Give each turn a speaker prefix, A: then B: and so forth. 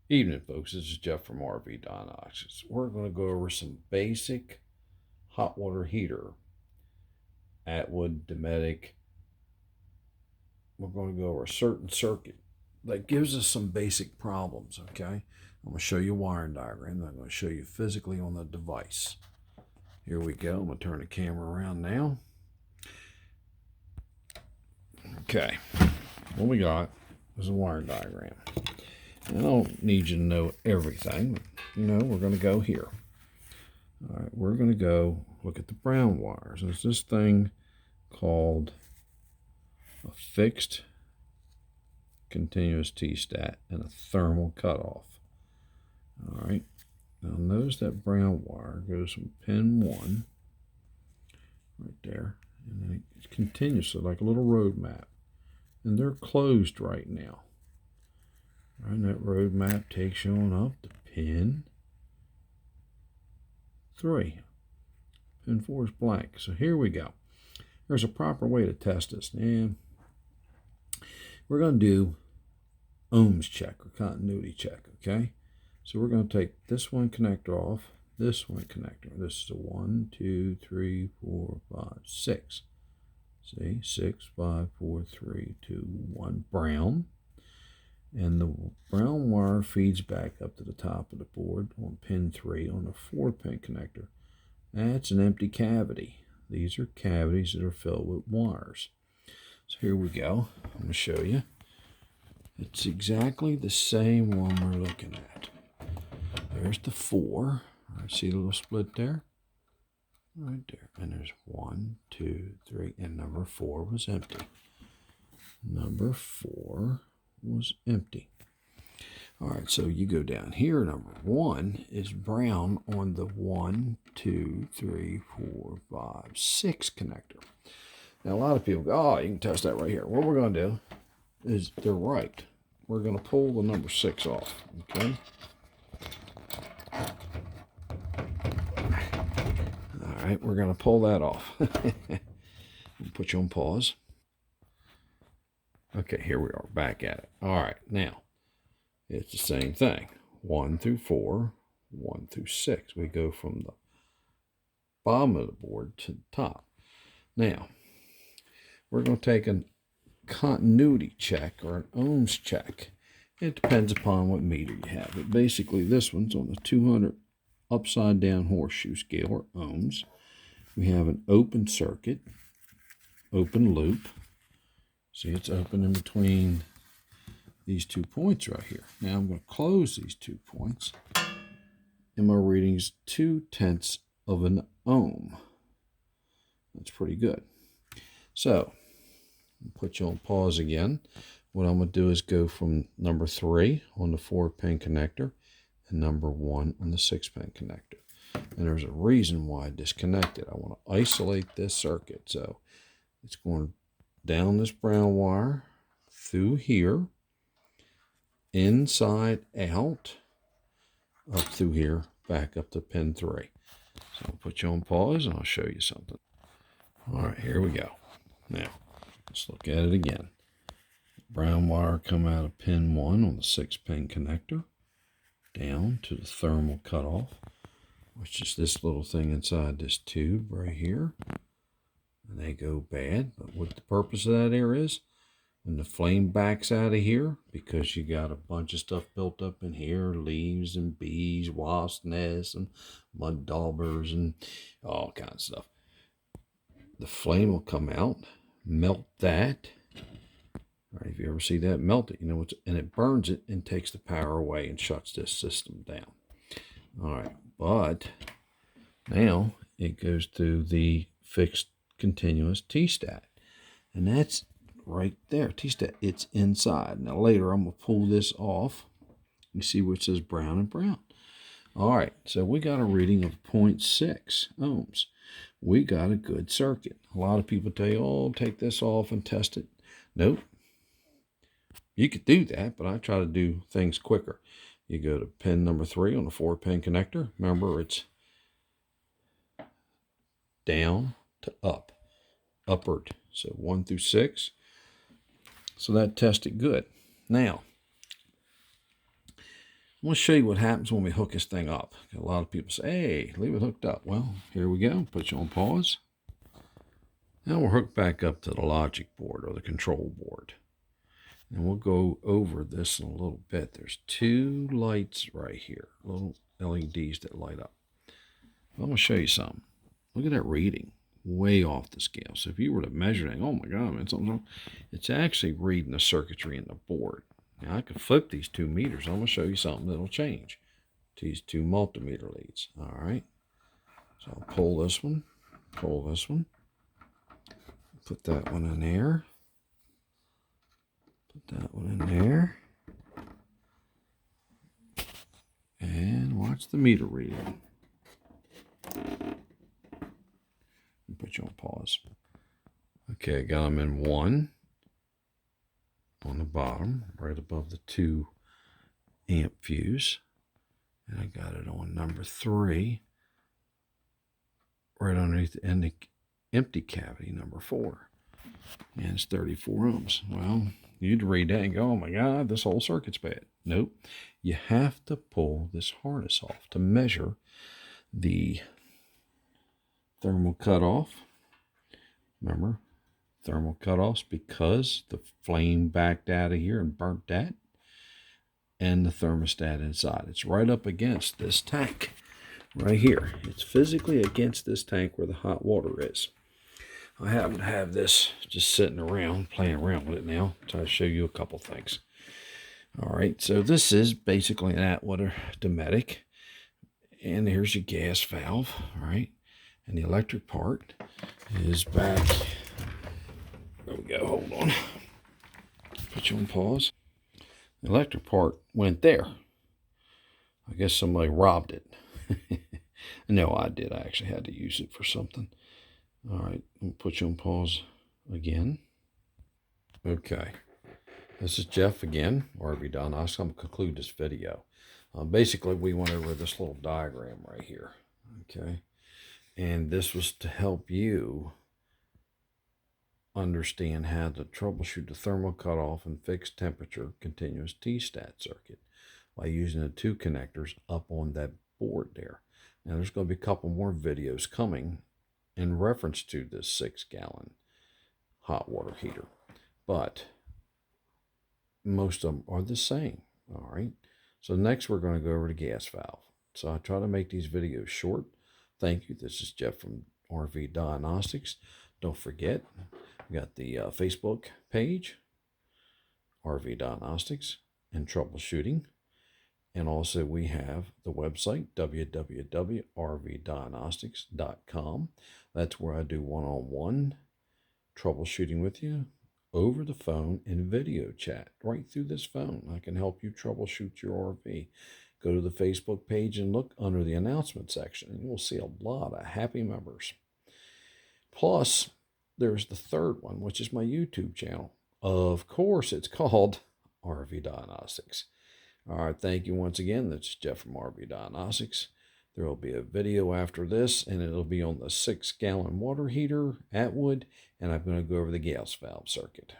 A: Evening, folks. This is Jeff from RV Diagnostics. We're going to go over some basic hot water heater, Atwood, Dometic. We're going to go over a certain circuit that gives us some basic problems, okay? I'm going to show you a wiring diagram. I'm going to show you physically on the device. Here we go. I'm going to turn the camera around now. Okay. What we got is a wiring diagram. I don't need you to know everything. We're going to go here. All right, we're going to go look at the brown wires. There's this thing called a fixed continuous T-stat and a thermal cutoff. All right, now notice that brown wire goes from pin 1 right there, and then it continues, so like a little road map. And they're closed right now. And that road map takes you on up to pin 3. Pin 4 is blank. So here we go. There's a proper way to test this. And we're going to do ohms check or continuity check, okay? So we're going to take this one connector off, this one connector. This is a 1, 2, 3, 4, 5, 6. See, 6, 5, 4, 3, 2, 1, brown. And the brown wire feeds back up to the top of the board on pin 3 on the 4-pin connector. That's an empty cavity. These are cavities that are filled with wires. So here we go. I'm going to show you. It's exactly the same one we're looking at. There's the 4. See the little split there? Right there. And there's 1, 2, 3, and number 4 was empty. Number 4 was empty. All right, so you go down here. Number 1 is brown on the 1, 2, 3, 4, 5, 6 connector. Now, a lot of people go, oh, you can test that right here. What we're going to do is they're right. We're going to pull the number 6 off, okay? All right, we're going to pull that off. Put you on pause. Okay, here we are, back at it. All right, now, it's the same thing. 1 through 4, 1 through 6. We go from the bottom of the board to the top. Now, we're going to take a continuity check or an ohms check. It depends upon what meter you have. But basically, this one's on the 200 upside down horseshoe scale, or ohms. We have an open circuit, open loop. See, it's open in between these 2 points right here. Now I'm going to close these 2 points, and my reading is 0.2 of an ohm. That's pretty good. So, I'll put you on pause again. What I'm going to do is go from number 3 on the 4-pin connector and number 1 on the 6-pin connector. And there's a reason why I disconnected. I want to isolate this circuit. So, it's going down this brown wire, through here, inside out, up through here, back up to pin 3. So I'll put you on pause and I'll show you something. All right, here we go. Now, let's look at it again. Brown wire come out of pin 1 on the 6-pin connector, down to the thermal cutoff, which is this little thing inside this tube right here. And they go bad, but what the purpose of that here is, when the flame backs out of here, because you got a bunch of stuff built up in here, leaves and bees, wasp nests and mud daubers and all kinds of stuff, the flame will come out, melt that. All right, if you ever see that, melt it, and it burns it and takes the power away and shuts this system down. All right, but now it goes through the fixed continuous T-stat, and that's right there. T-stat, it's inside. Now later I'm going to pull this off. You see where it says brown and brown. All right, so we got a reading of 0.6 ohms. We got a good circuit. A lot of people tell you, oh, take this off and test it. Nope. You could do that, but I try to do things quicker. You go to pin number 3 on the 4-pin connector. Remember, it's down to up, upward. So 1 through 6. So that tested good. Now, I'm going to show you what happens when we hook this thing up. A lot of people say, hey, leave it hooked up. Well, here we go. Put you on pause. Now we're hooked back up to the logic board or the control board. And we'll go over this in a little bit. There's two lights right here, little LEDs that light up. I'm going to show you something. Look at that reading, way off the scale. So if you were to measure that, oh my God, man, something's wrong. It's actually reading the circuitry in the board. Now I could flip these 2 meters. I'm going to show you something that'll change. These 2 multimeter leads. All right. So I'll pull this one, put that one in there, put that one in there, and watch the meter reading. Put you on pause. Okay, I got them in 1 on the bottom, right above the 2 amp fuse. And I got it on number 3, right underneath the empty cavity, number 4. And it's 34 ohms. Well, you'd read that and go, oh my God, this whole circuit's bad. Nope. You have to pull this harness off to measure the thermal cutoff. Remember, thermal cutoffs because the flame backed out of here and burnt that. And the thermostat inside. It's right up against this tank right here. It's physically against this tank where the hot water is. I happen to have this just sitting around, playing around with it now. Try to show you a couple things. All right, so this is basically an Atwood Dometic. And here's your gas valve, all right? And the electric part is back. There we go, hold on. Put you on pause. The electric part went there. I guess somebody robbed it. No, I did. I actually had to use it for something. All right, I'll put you on pause again. Okay, this is Jeff again, RV Diagnostics. I'm going to conclude this video. Basically, we went over this little diagram right here. Okay, and this was to help you understand how to troubleshoot the thermal cutoff and fixed temperature continuous T-stat circuit by using the 2 connectors up on that board there. Now there's going to be a couple more videos coming in reference to this 6-gallon hot water heater, but most of them are the same. All right, so next we're going to go over the gas valve. So I try to make these videos short. Thank you. This is Jeff from RV Diagnostics. Don't forget, we got the Facebook page, RV Diagnostics and Troubleshooting. And also we have the website, www.rvdiagnostics.com. That's where I do one-on-one troubleshooting with you over the phone and video chat right through this phone. I can help you troubleshoot your RV. Go to the Facebook page and look under the announcement section, and you'll see a lot of happy members. Plus, there's the third one, which is my YouTube channel. Of course, it's called RV Diagnostics. All right, thank you once again. That's Jeff from RV Diagnostics. There will be a video after this, and it'll be on the 6-gallon water heater, Atwood, and I'm going to go over the gas valve circuit.